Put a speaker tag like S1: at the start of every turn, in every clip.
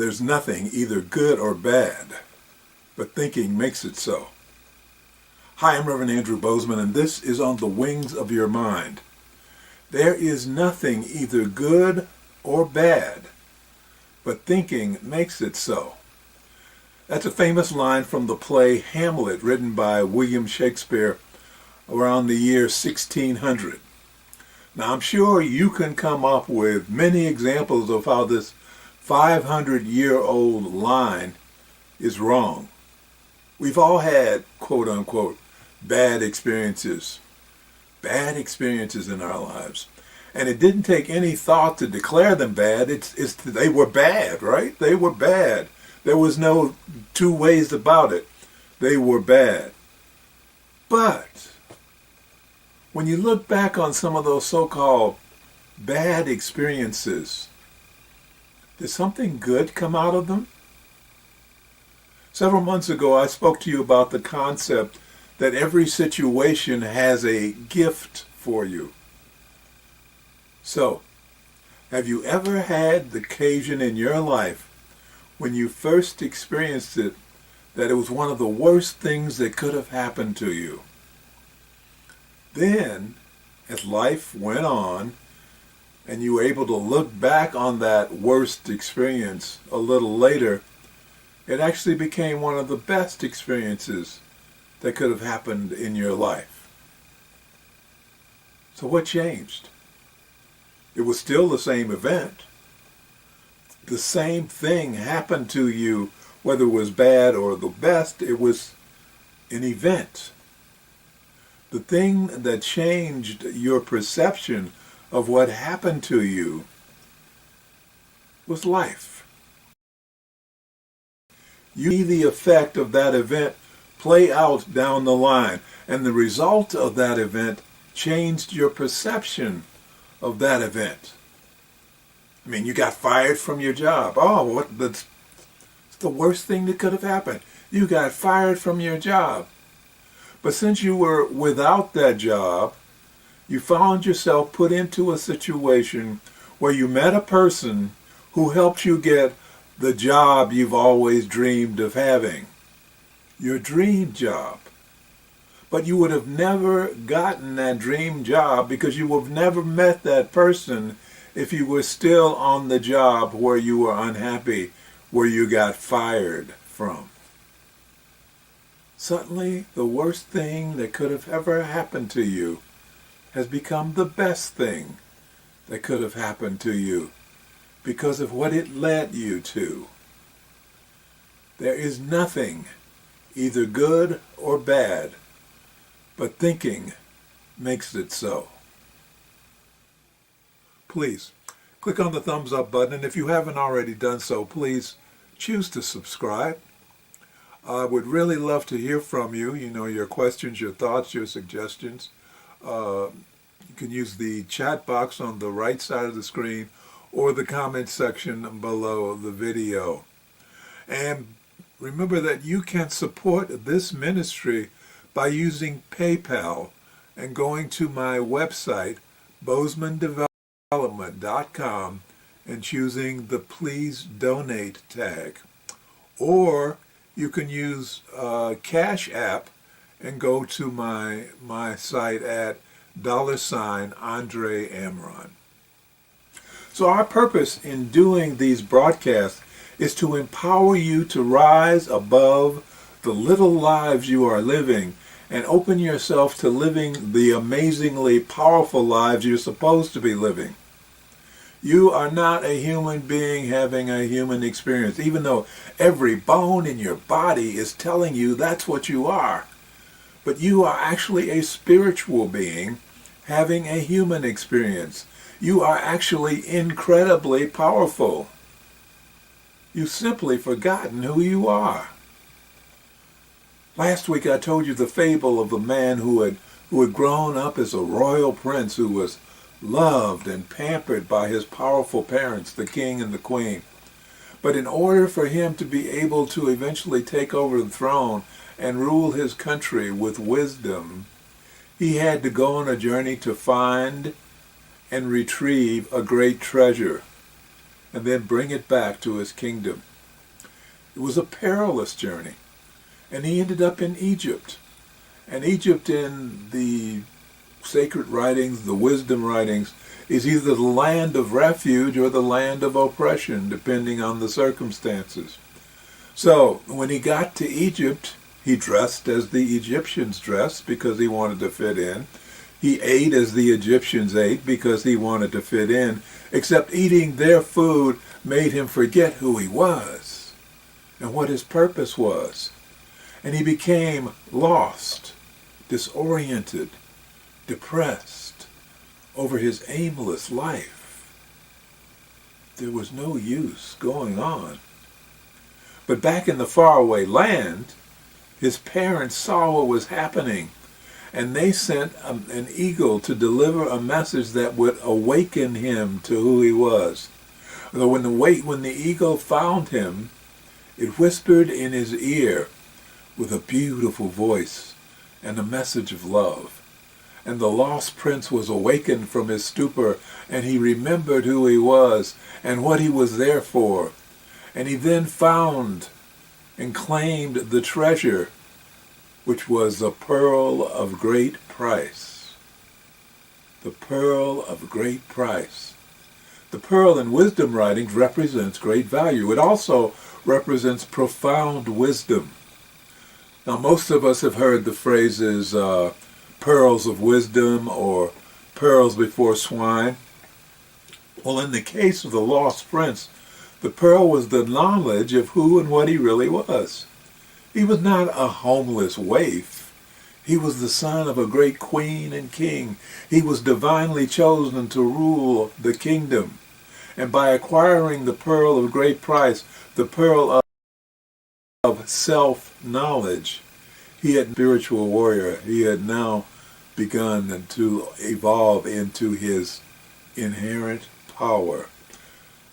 S1: There's nothing either good or bad, but thinking makes it so. Hi, I'm Reverend Andrew Bozeman, and this is On the Wings of Your Mind. There is nothing either good or bad, but thinking makes it so. That's a famous line from the play Hamlet, written by William Shakespeare around the year 1600. Now, I'm sure you can come up with many examples of how this 500-year-old line is wrong. We've all had, quote-unquote, bad experiences in our lives. And it didn't take any thought to declare them bad. They were bad, right? They were bad. There was no two ways about it. They were bad. But when you look back on some of those so-called bad experiences, did something good come out of them? Several months ago, I spoke to you about the concept that every situation has a gift for you. So, have you ever had the occasion in your life when you first experienced it that it was one of the worst things that could have happened to you? Then, as life went on, and you were able to look back on that worst experience a little later, it actually became one of the best experiences that could have happened in your life. So what changed? It was still the same event. The same thing happened to you, whether it was bad or the best, it was an event. The thing that changed your perception of what happened to you was life. You see the effect of that event play out down the line, and the result of that event changed your perception of that event. I mean, you got fired from your job. Oh, that's the worst thing that could have happened. You got fired from your job. But since you were without that job, you found yourself put into a situation where you met a person who helped you get the job you've always dreamed of having. Your dream job. But you would have never gotten that dream job because you would have never met that person if you were still on the job where you were unhappy, where you got fired from. Suddenly, the worst thing that could have ever happened to you has become the best thing that could have happened to you because of what it led you to. There is nothing either good or bad, but thinking makes it so. Please, click on the thumbs up button, and if you haven't already done so, please choose to subscribe. I would really love to hear from you, your questions, your thoughts, your suggestions. You can use the chat box on the right side of the screen or the comment section below the video. And remember that you can support this ministry by using PayPal and going to my website, bozemandevelopment.com, and choosing the Please Donate tag. Or you can use Cash App and go to my site at $Andre Amron. So our purpose in doing these broadcasts is to empower you to rise above the little lives you are living and open yourself to living the amazingly powerful lives you're supposed to be living. You are not a human being having a human experience, even though every bone in your body is telling you that's what you are. But you are actually a spiritual being having a human experience. You are actually incredibly powerful. You've simply forgotten who you are. Last week I told you the fable of the man who had grown up as a royal prince who was loved and pampered by his powerful parents, the king and the queen. But in order for him to be able to eventually take over the throne and rule his country with wisdom, he had to go on a journey to find and retrieve a great treasure and then bring it back to his kingdom. It was a perilous journey. And he ended up in Egypt. And Egypt, in the sacred writings, the wisdom writings, is either the land of refuge or the land of oppression, depending on the circumstances. So when he got to Egypt, he dressed as the Egyptians dressed because he wanted to fit in. He ate as the Egyptians ate because he wanted to fit in, except eating their food made him forget who he was and what his purpose was. And he became lost, disoriented, depressed over his aimless life. There was no use going on. But back in the faraway land, his parents saw what was happening, and they sent an eagle to deliver a message that would awaken him to who he was. Though when the eagle found him, it whispered in his ear with a beautiful voice and a message of love. And the lost prince was awakened from his stupor, and he remembered who he was and what he was there for. And he then found and claimed the treasure, which was the pearl of great price. The pearl of great price. The pearl in wisdom writings represents great value. It also represents profound wisdom. Now, most of us have heard the phrases pearls of wisdom or pearls before swine. Well, in the case of the lost prince, the pearl was the knowledge of who and what he really was. He was not a homeless waif. He was the son of a great queen and king. He was divinely chosen to rule the kingdom. And by acquiring the pearl of great price, the pearl of self-knowledge, he had spiritual warrior. He had now begun to evolve into his inherent power.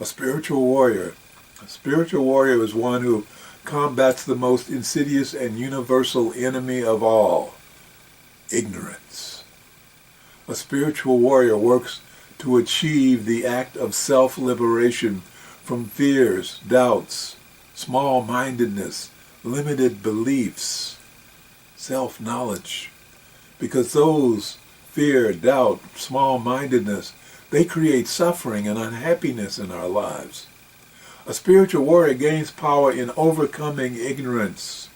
S1: A spiritual warrior. A spiritual warrior is one who combats the most insidious and universal enemy of all, ignorance. A spiritual warrior works to achieve the act of self-liberation from fears, doubts, small-mindedness, limited beliefs, self-knowledge. Because those fear, doubt, small-mindedness, they create suffering and unhappiness in our lives. A spiritual warrior gains power in overcoming ignorance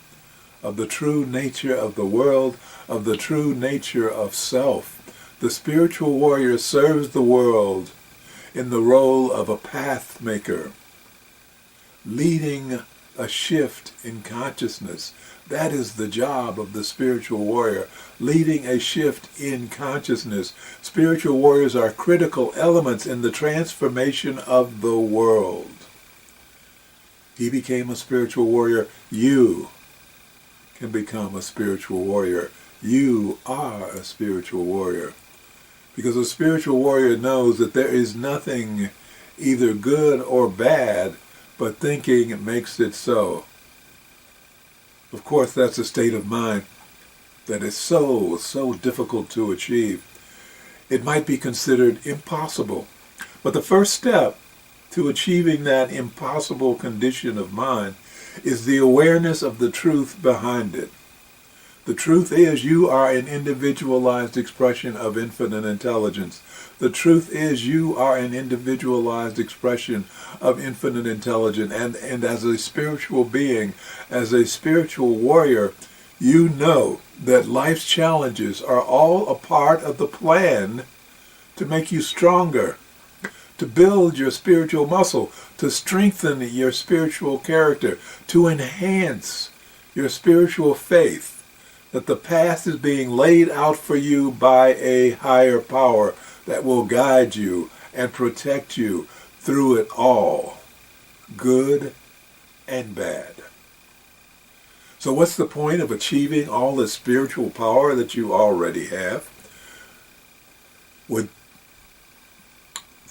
S1: of the true nature of the world, of the true nature of self. The spiritual warrior serves the world in the role of a path maker, leading a shift in consciousness. That is the job of the spiritual warrior, leading a shift in consciousness. Spiritual warriors are critical elements in the transformation of the world. He became a spiritual warrior. You can become a spiritual warrior. You are a spiritual warrior. Because a spiritual warrior knows that there is nothing either good or bad, but thinking makes it so. Of course, that's a state of mind that is so difficult to achieve. It might be considered impossible. But the first step to achieving that impossible condition of mind is the awareness of the truth behind it. The truth is you are an individualized expression of infinite intelligence. The truth is you are an individualized expression of infinite intelligence. And as a spiritual being, as a spiritual warrior, you know that life's challenges are all a part of the plan to make you stronger, to build your spiritual muscle, to strengthen your spiritual character, to enhance your spiritual faith, that the path is being laid out for you by a higher power that will guide you and protect you through it all, good and bad. So what's the point of achieving all the spiritual power that you already have? If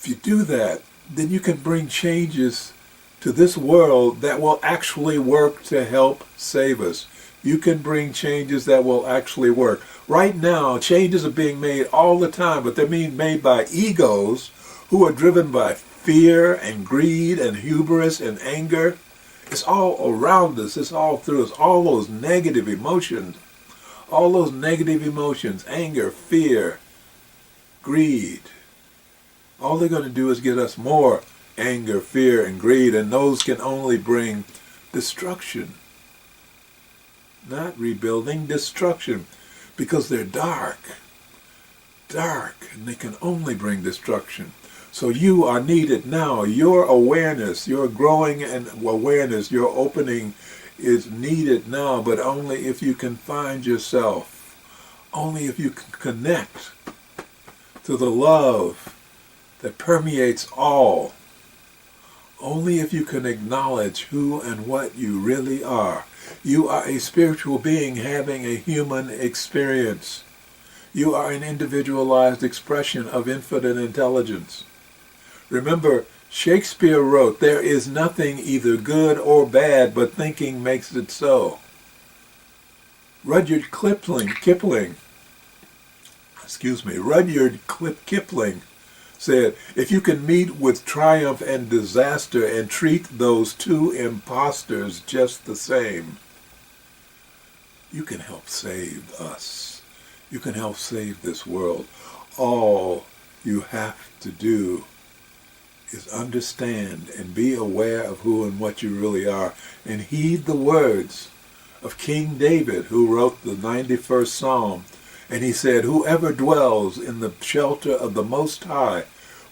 S1: you do that, then you can bring changes to this world that will actually work to help save us. You can bring changes that will actually work. Right now, changes are being made all the time, but they're being made by egos who are driven by fear and greed and hubris and anger. It's all around us. It's all through us. All those negative emotions, anger, fear, greed, all they're going to do is get us more anger, fear, and greed, and those can only bring destruction. Not rebuilding, destruction, because they're dark, and they can only bring destruction. So you are needed now. Your awareness, your growing and awareness, your opening is needed now, but only if you can find yourself, only if you can connect to the love that permeates all, only if you can acknowledge who and what you really are. You are a spiritual being having a human experience. You are an individualized expression of infinite intelligence. Remember, Shakespeare wrote, "There is nothing either good or bad, but thinking makes it so." Rudyard Kipling said, "If you can meet with triumph and disaster and treat those two impostors just the same, you can help save us. You can help save this world. All you have to do is understand and be aware of who and what you really are, and heed the words of King David, who wrote the 91st Psalm. And he said, 'Whoever dwells in the shelter of the Most High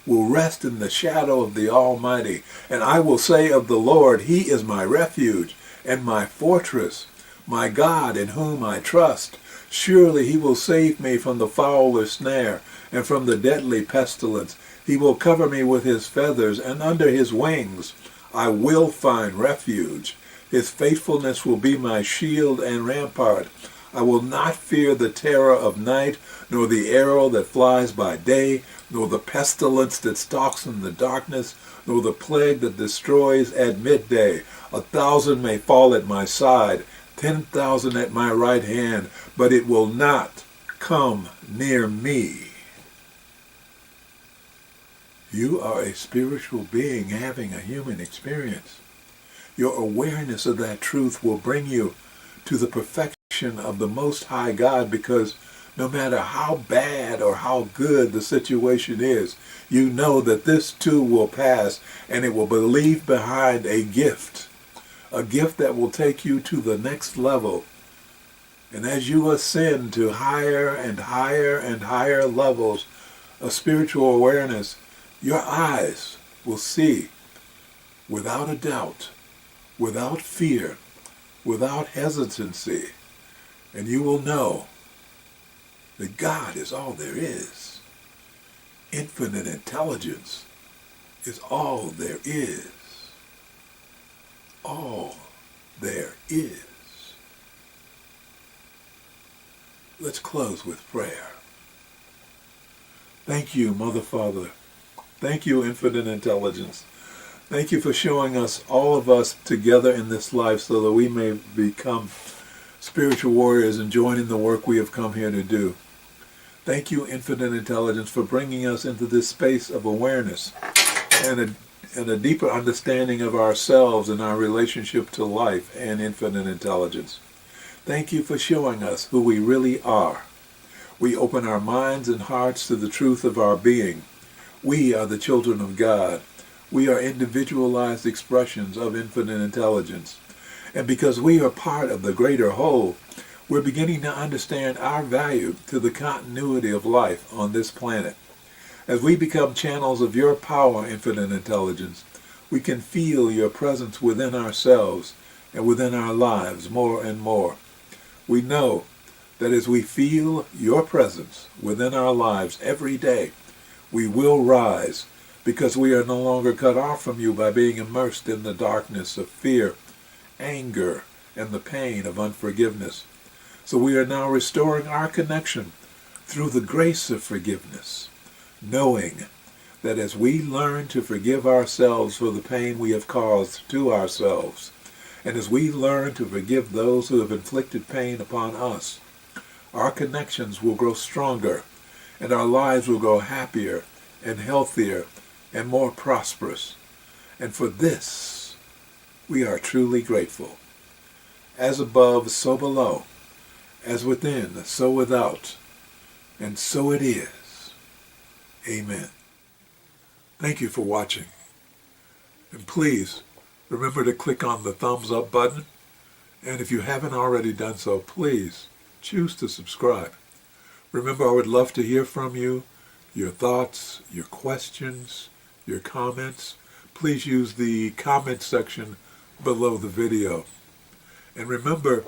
S1: will rest in the shadow of the Almighty. And I will say of the Lord, He is my refuge and my fortress, my God in whom I trust. Surely He will save me from the fowler's snare and from the deadly pestilence. He will cover me with His feathers, and under His wings I will find refuge. His faithfulness will be my shield and rampart. I will not fear the terror of night, nor the arrow that flies by day, nor the pestilence that stalks in the darkness, nor the plague that destroys at midday. 1,000 may fall at my side, 10,000 at my right hand, but it will not come near me.'" You are a spiritual being having a human experience. Your awareness of that truth will bring you to the perfection of the Most High God, because no matter how bad or how good the situation is, you know that this too will pass, and it will leave behind a gift that will take you to the next level. And as you ascend to higher and higher and higher levels of spiritual awareness, your eyes will see without a doubt, without fear, without hesitancy, and you will know that God is all there is. Infinite intelligence is all there is. All there is. Let's close with prayer. Thank you, Mother, Father. Thank you, Infinite Intelligence. Thank you for showing us, all of us, together in this life so that we may become spiritual warriors and join in the work we have come here to do. Thank you, Infinite Intelligence, for bringing us into this space of awareness and a deeper understanding of ourselves and our relationship to life and infinite intelligence. Thank you for showing us who we really are. We open our minds and hearts to the truth of our being. We are the children of God. We are individualized expressions of infinite intelligence. And because we are part of the greater whole, we're beginning to understand our value to the continuity of life on this planet. As we become channels of your power, Infinite Intelligence, we can feel your presence within ourselves and within our lives more and more. We know that as we feel your presence within our lives every day, we will rise, because we are no longer cut off from you by being immersed in the darkness of fear, anger, and the pain of unforgiveness. So we are now restoring our connection through the grace of forgiveness, knowing that as we learn to forgive ourselves for the pain we have caused to ourselves, and as we learn to forgive those who have inflicted pain upon us, our connections will grow stronger, and our lives will grow happier and healthier and more prosperous. And for this, we are truly grateful. As above, so below. As within, so without. And so it is. Amen. Thank you for watching. And please, remember to click on the thumbs up button. And if you haven't already done so, please choose to subscribe. Remember, I would love to hear from you, your thoughts, your questions, your comments. Please use the comment section below the video. And remember,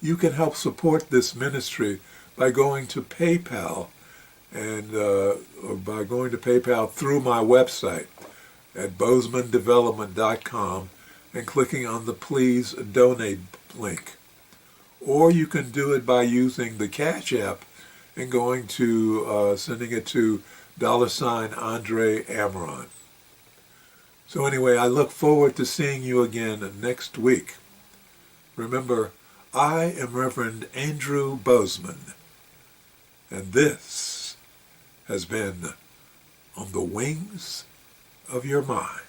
S1: you can help support this ministry by going to PayPal or by going to PayPal through my website at bozemandevelopment.com and clicking on the Please Donate link. Or you can do it by using the Cash App and going to sending it to $Andre Amaron. So anyway, I look forward to seeing you again next week. Remember, I am Reverend Andrew Bozeman, and this has been On the Wings of Your Mind.